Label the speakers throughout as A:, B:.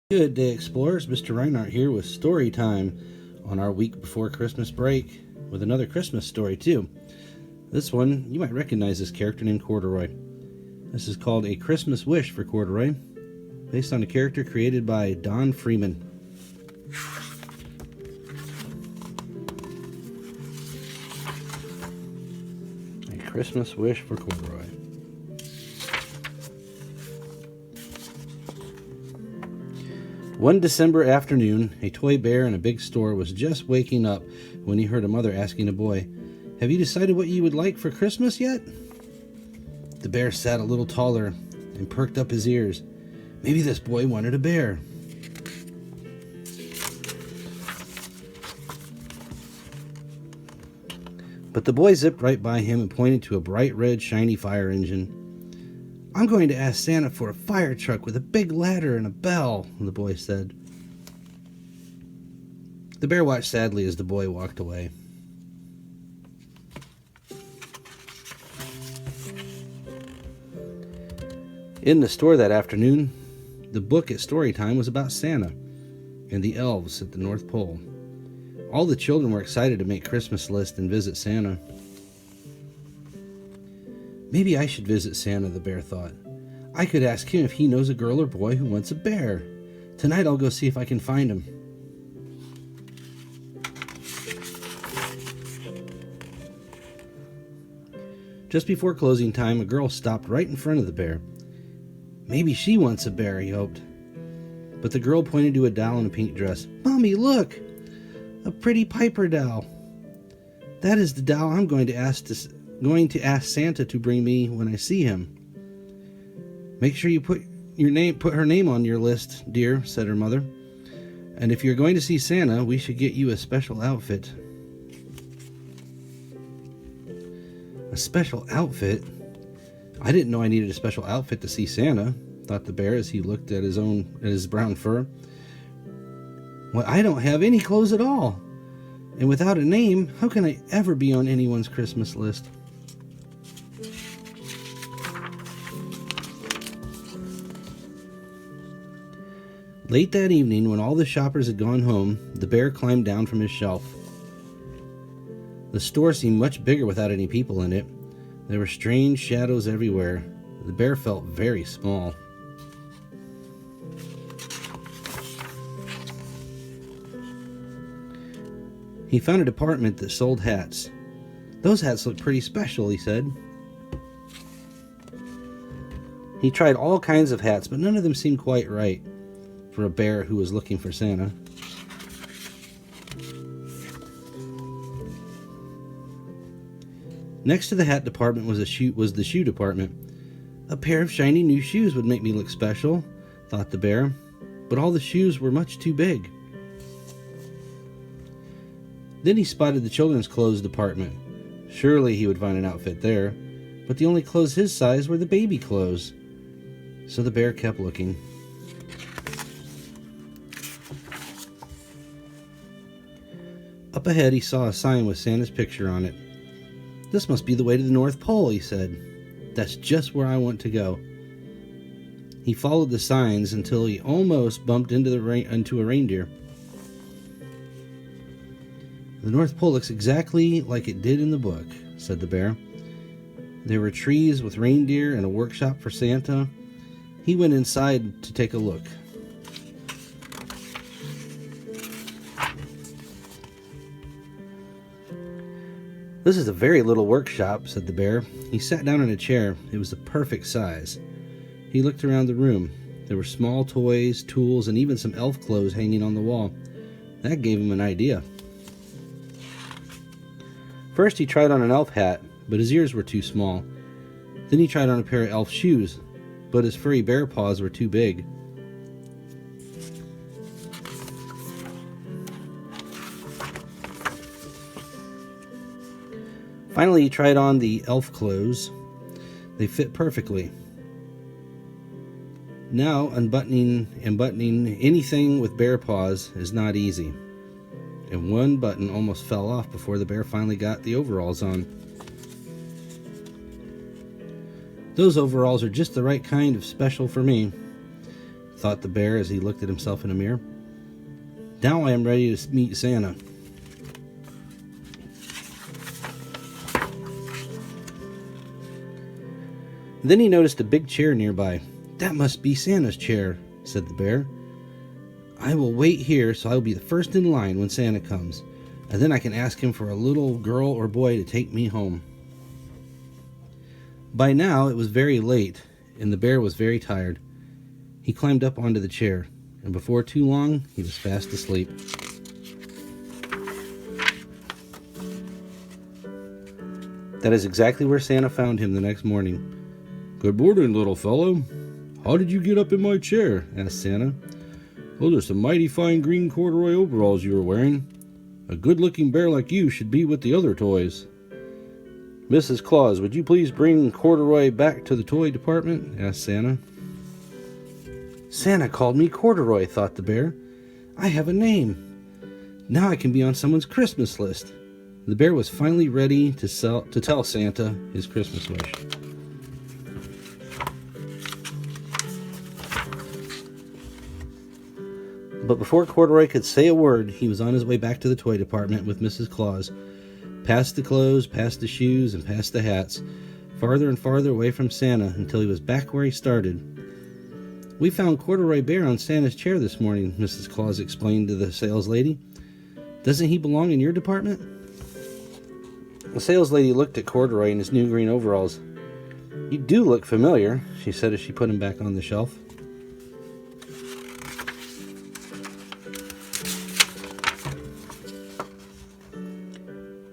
A: Good day, explorers. Mr. Rinehart here with story time on our week before Christmas break with another Christmas story too. This one, you might recognize this character named Corduroy. This is called A Christmas Wish for Corduroy, based on a character created by Don Freeman. A Christmas Wish for Corduroy. One December afternoon, a toy bear in a big store was just waking up when he heard a mother asking a boy, "Have you decided what you would like for Christmas yet?" The bear sat a little taller and perked up his ears. Maybe this boy wanted a bear. But the boy zipped right by him and pointed to a bright red shiny fire engine. "I'm going to ask Santa for a fire truck with a big ladder and a bell," the boy said. The bear watched sadly as the boy walked away. In the store that afternoon, the book at story time was about Santa and the elves at the North Pole. All the children were excited to make Christmas lists and visit Santa. Maybe I should visit Santa, the bear thought. I could ask him if he knows a girl or boy who wants a bear. Tonight I'll go see if I can find him. Just before closing time, a girl stopped right in front of the bear. Maybe she wants a bear, he hoped. But the girl pointed to a doll in a pink dress. "Mommy, look! A pretty Piper doll. That is the doll I'm going to ask Santa to bring me when I see him." "Make sure you put her name on your list, dear," said her mother. "And if you're going to see Santa, we should get you a special outfit." A special outfit? I didn't know I needed a special outfit to see Santa, thought the bear as he looked at his brown fur. "Well, I don't have any clothes at all. And without a name, how can I ever be on anyone's Christmas list?" Late that evening, when all the shoppers had gone home, the bear climbed down from his shelf. The store seemed much bigger without any people in it. There were strange shadows everywhere. The bear felt very small. He found a department that sold hats. "Those hats look pretty special," he said. He tried all kinds of hats, but none of them seemed quite right for a bear who was looking for Santa. Next to the hat department was the shoe department. "A pair of shiny new shoes would make me look special," thought the bear, but all the shoes were much too big. Then he spotted the children's clothes department. Surely he would find an outfit there, but the only clothes his size were the baby clothes. So the bear kept looking. Up ahead, he saw a sign with Santa's picture on it. "This must be the way to the North Pole," he said. "That's just where I want to go." He followed the signs until he almost bumped into a reindeer. "The North Pole looks exactly like it did in the book," said the bear. There were trees with reindeer and a workshop for Santa. He went inside to take a look. "This is a very little workshop," said the bear. He sat down in a chair. It was the perfect size. He looked around the room. There were small toys, tools, and even some elf clothes hanging on the wall. That gave him an idea. First, he tried on an elf hat, but his ears were too small. Then he tried on a pair of elf shoes, but his furry bear paws were too big. Finally, he tried on the elf clothes. They fit perfectly. Now, unbuttoning and buttoning anything with bear paws is not easy. And one button almost fell off before the bear finally got the overalls on. "Those overalls are just the right kind of special for me. thought the bear as he looked at himself in a mirror. Now I am ready to meet Santa. Then he noticed a big chair nearby. That must be Santa's chair, said the bear. I will wait here so I will be the first in line when Santa comes, and then I can ask him for a little girl or boy to take me home. By now it was very late, and the bear was very tired. He climbed up onto the chair, and before too long he was fast asleep. That is exactly where Santa found him the next morning. Good morning, little fellow. How did you get up in my chair? Asked Santa. Those are some mighty fine green corduroy overalls you are wearing. A good-looking bear like you should be with the other toys. Mrs. Claus, would you please bring Corduroy back to the toy department? Asked Santa. Santa called me Corduroy, thought the bear. I have a name. Now I can be on someone's Christmas list. The bear was finally ready to tell Santa his Christmas wish. But before Corduroy could say a word, he was on his way back to the toy department with Mrs. Claus, past the clothes, past the shoes, and past the hats, farther and farther away from Santa until he was back where he started. We found Corduroy Bear on Santa's chair this morning, Mrs. Claus explained to the sales lady. Doesn't he belong in your department? The sales lady looked at Corduroy in his new green overalls. You do look familiar, she said as she put him back on the shelf.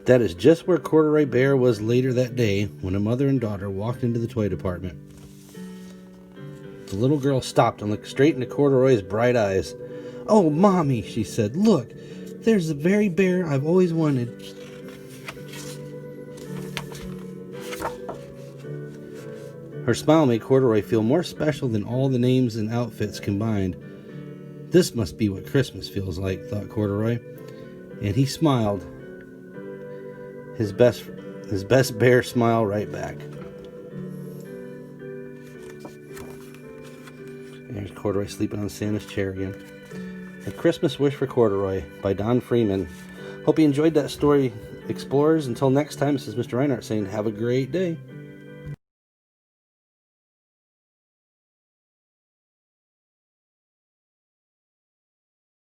A: That is just where Corduroy Bear was later that day when a mother and daughter walked into the toy department. The little girl stopped and looked straight into Corduroy's bright eyes. Oh, Mommy, she said, look, there's the very bear I've always wanted. Her smile made Corduroy feel more special than all the names and outfits combined. This must be what Christmas feels like, thought Corduroy, and he smiled. His best bear smile right back. There's Corduroy sleeping on Santa's chair again. A Christmas Wish for Corduroy by Don Freeman. Hope you enjoyed that story, explorers. Until next time, this is Mr. Rinehart saying have a great day.